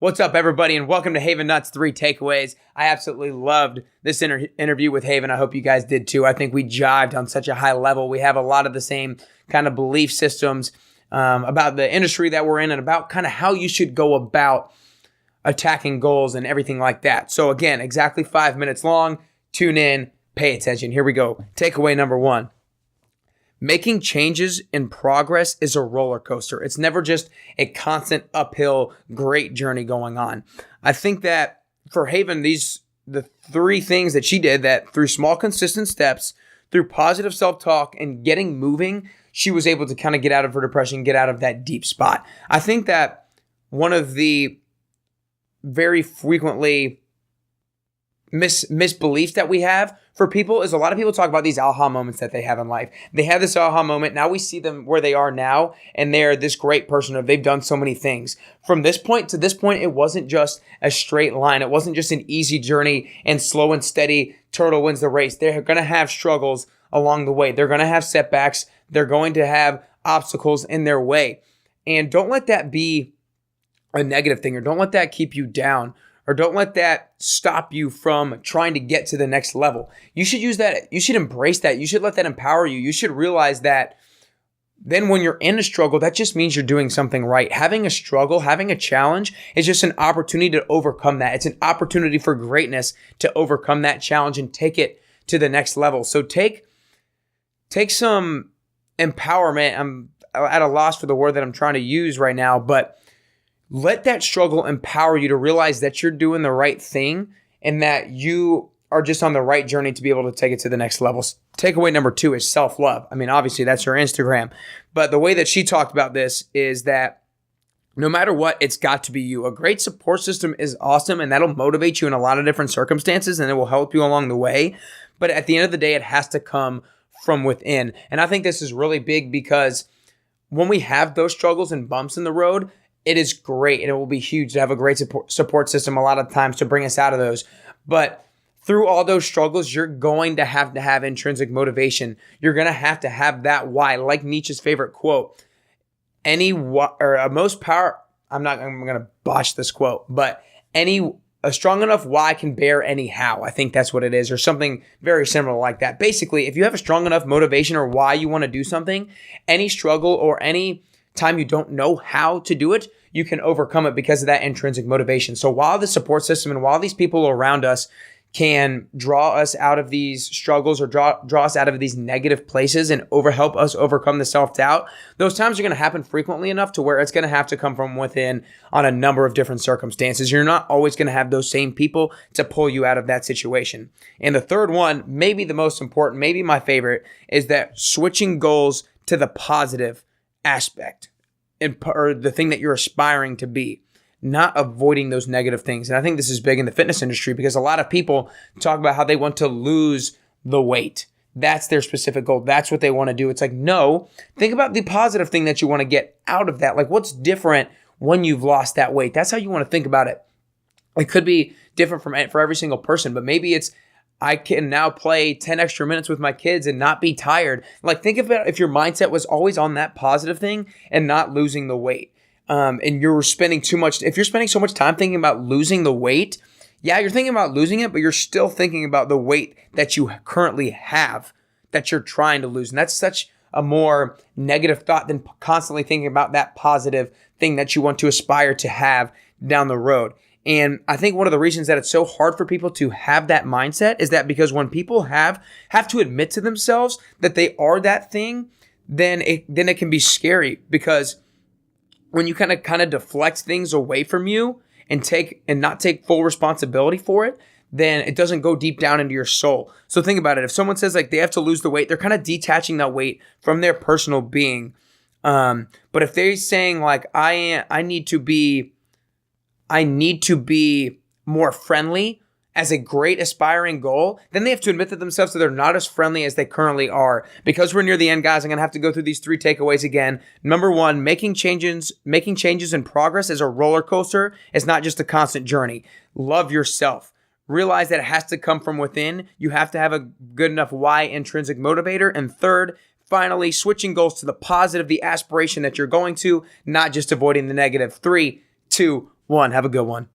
What's up, everybody, and welcome to Haven Nutt's 3 Takeaways. I absolutely loved this interview with Haven. I hope you guys did too. I think we jived on such a high level. We have a lot of the same kind of belief systems about the industry that we're in and about kind of how you should go about attacking goals and everything like that. So again, exactly 5 minutes long. Tune in, pay attention. Here we go. Takeaway number 1. Making changes in progress is a roller coaster. It's never just a constant uphill, great journey going on. I think that for Haven, the 3 things that she did, that through small, consistent steps, through positive self-talk and getting moving, she was able to kind of get out of her depression, get out of that deep spot. I think that one of the very frequently misbeliefs that we have for people is a lot of people talk about these aha moments that they have in life. They have this aha moment. Now we see them where they are now, and they're this great person, or they've done so many things. From this point to this point, it wasn't just a straight line. It wasn't just an easy journey and slow and steady, turtle wins the race. They're going to have struggles along the way. They're going to have setbacks. They're going to have obstacles in their way. And don't let that be a negative thing, or don't let that keep you down, or don't let that stop you from trying to get to the next level. You should use that. You should embrace that. You should let that empower you. You should realize that then when you're in a struggle, that just means you're doing something right. Having a struggle, having a challenge is just an opportunity to overcome that. It's an opportunity for greatness to overcome that challenge and take it to the next level. So take some empowerment. I'm at a loss for the word that I'm trying to use right now, but let that struggle empower you to realize that you're doing the right thing and that you are just on the right journey to be able to take it to the next level. Takeaway number 2 is self-love. I mean, obviously that's her Instagram, but the way that she talked about this is that no matter what, it's got to be you. A great support system is awesome, and that'll motivate you in a lot of different circumstances, and it will help you along the way. But at the end of the day, it has to come from within. And I think this is really big because when we have those struggles and bumps in the road, it is great, and it will be huge to have a great support system a lot of times to bring us out of those. But through all those struggles, you're going to have intrinsic motivation. You're going to have that why. Like Nietzsche's favorite quote, I'm going to botch this quote, but a strong enough why can bear any how. I think that's what it is, or something very similar like that. Basically, if you have a strong enough motivation or why you want to do something, any struggle or any time you don't know how to do it, you can overcome it because of that intrinsic motivation. So while the support system and while these people around us can draw us out of these struggles or draw us out of these negative places and help us overcome the self-doubt, those times are going to happen frequently enough to where it's going to have to come from within on a number of different circumstances. You're not always going to have those same people to pull you out of that situation. And the third one, maybe the most important, maybe my favorite, is that switching goals to the positive aspect or the thing that you're aspiring to be, not avoiding those negative things. And I think this is big in the fitness industry because a lot of people talk about how they want to lose the weight. That's their specific goal. That's what they want to do. It's like, no, think about the positive thing that you want to get out of that. Like, what's different when you've lost that weight? That's how you want to think about it. It could be different for every single person, but maybe it's, I can now play 10 extra minutes with my kids and not be tired. Like, think about if your mindset was always on that positive thing and not losing the weight. And you're spending so much time thinking about losing the weight, yeah, you're thinking about losing it, but you're still thinking about the weight that you currently have that you're trying to lose. And that's such a more negative thought than constantly thinking about that positive thing that you want to aspire to have down the road. And I think one of the reasons that it's so hard for people to have that mindset is that because when people have to admit to themselves that they are that thing, then it can be scary, because when you kind of deflect things away from you and not take full responsibility for it, then it doesn't go deep down into your soul. So think about it. If someone says like they have to lose the weight, they're kind of detaching that weight from their personal being. But if they're saying like I need to be more friendly as a great aspiring goal, then they have to admit to themselves that they're not as friendly as they currently are. Because we're near the end, guys, I'm going to have to go through these 3 takeaways again. Number 1, making changes in progress is a roller coaster. It's not just a constant journey. Love yourself. Realize that it has to come from within. You have to have a good enough why intrinsic motivator. And third, finally, switching goals to the positive, the aspiration that you're going to, not just avoiding the negative. 3, 2, one. Have a good one.